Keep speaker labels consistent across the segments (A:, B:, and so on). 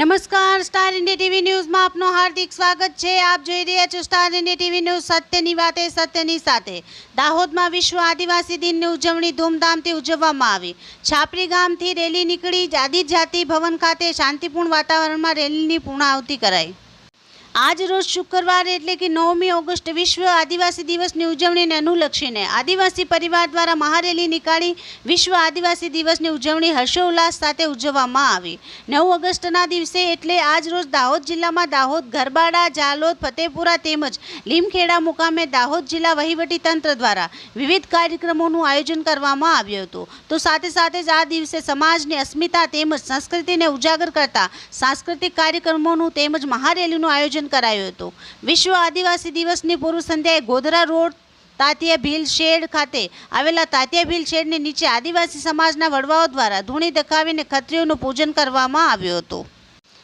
A: નમસ્કાર, star India TV ન્યૂઝમાં આપનું હાર્દિક સ્વાગત છે। આપ જોઈ રહ્યા છો સ્ટાર ઇન્ડિયા ટીવી ન્યૂઝ। સત્યની વાતે સત્યની સાથે। દાહોદમાં વિશ્વ આદિવાસી દિનની ઉજવણી ધૂમધામથી ઉજવવામાં આવી। છાપરી ગામથી રેલી નીકળી આદિજાતિ ભવન ખાતે શાંતિપૂર્ણ વાતાવરણમાં રેલીની પૂર્ણાહુતિ કરાઈ। આજ રોજ શુક્રવાર એટલે કે 9મી ઓગસ્ટ વિશ્વ આદિવાસી દિવસની ઉજવણીને અનુલક્ષીને આદિવાસી પરિવાર દ્વારા મહારેલી નીકાળી વિશ્વ આદિવાસી દિવસની ઉજવણી હર્ષોલ્લાસ સાથે ઉજવવામાં આવી। 9 ઓગસ્ટના દિવસે એટલે આજ રોજ દાહોદ જિલ્લામાં દાહોદ, ગરબાડા, જાલોદ, ફતેપુરા તેમજ લીમખેડા મુકામે દાહોદ જિલ્લા વહીવટીતંત્ર દ્વારા વિવિધ કાર્યક્રમોનું આયોજન કરવામાં આવ્યું હતું। તો સાથે સાથે જ આ દિવસે સમાજની અસ્મિતા તેમજ સંસ્કૃતિને ઉજાગર કરતા સાંસ્કૃતિક કાર્યક્રમોનું તેમજ મહારેલીનું આયોજન કરાયું હતું। વિશ્વ આદિવાસી દિવસની પૂર્વ સંધ્યાએ ગોધરા રોડ તાતિયા ભીલ શેડ ખાતે આવેલા તાતિયા ભીલ શેડની નીચે આદિવાસી સમાજના વડવાઓ દ્વારા ધૂણી દેખાવીને ખત્રીઓનું પૂજન કરવામાં આવ્યું હતું।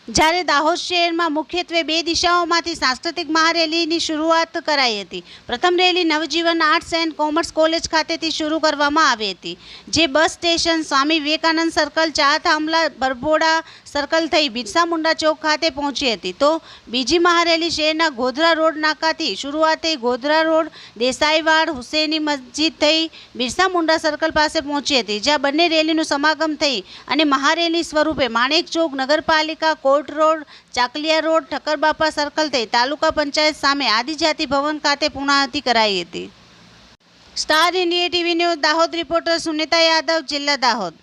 A: જ્યારે દાહોદ શહેરમાં મુખ્યત્વે 2 દિશાઓમાંથી સાંસ્કૃતિક મહારેલીની શરૂઆત કરાઈ હતી। પ્રથમ rally Navjivan arts and commerce college ખાતેથી શરૂ કરવામાં આવી હતી, જે bus station, Swami Vivekananda circle, ચા થાંભલા, બરબોડા સર્કલ થઈ બિરસા મુંડા ચોક ખાતે પહોંચી હતી। તો બીજી મહારેલી શહેરના ગોધરા રોડ નાકાથી શરૂઆત થઈ ગોધરા રોડ, દેસાઈવાડ, હુસેની મસ્જિદ થઈ બિરસા મુંડા સર્કલ પાસે પહોંચી હતી, જ્યાં બંને રેલીનું સમાગમ થઈ અને મહારેલી સ્વરૂપે માણેક ચોક, નગરપાલિકા, court road, Chakaliya road, Thakkarbapa circle થઈ તાલુકા પંચાયત સામે આદિજાતિ ભવન ખાતે પૂર્ણાહુતિ કરાઈ હતી। Star India TV news Dahod reporter Sunita Yadav, જિલ્લા દાહોદ।